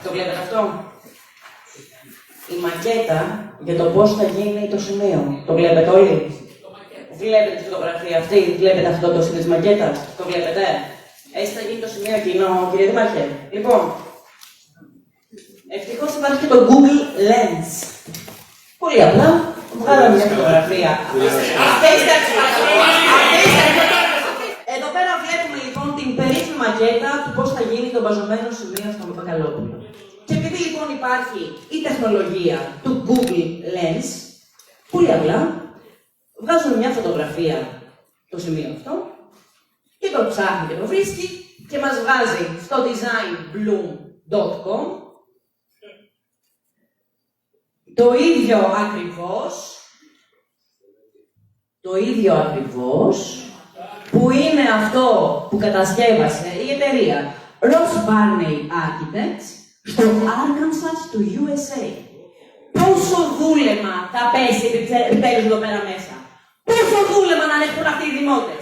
Το βλέπετε αυτό. Η μακέτα για το πώς θα γίνει το σημείο. Το βλέπετε όλοι. Βλέπετε τη φωτογραφία αυτή, βλέπετε αυτό το σημείο της μακέτας. Το βλέπετε. Έτσι θα γίνει το σημείο εκείνο, κύριε Δήμαρχε. Λοιπόν, ευτυχώς υπάρχει και το Google Lens. Πολύ απλά, βγάλαμε μια φωτογραφία. Εδώ πέρα βλέπουμε λοιπόν την περίφημη μακέτα του πώς θα γίνει το μπαζωμένο σημείο στο Παπακαλόπουλο. Και επειδή λοιπόν υπάρχει η τεχνολογία του Google Lens, πολύ απλά, βγάζουμε μια φωτογραφία το σημείο αυτό και το ψάχνει και το βρίσκει και μας βγάζει στο designbloom.com το ίδιο ακριβώς που είναι αυτό που κατασκεύασε η εταιρεία Ross Barney Architects στο Arkansas του USA. Πόσο δούλεμα θα πέσει επιτέλους εδώ πέρα μέσα. Πόσο δούλεμα να ανέχουν αυτοί οι δημότες.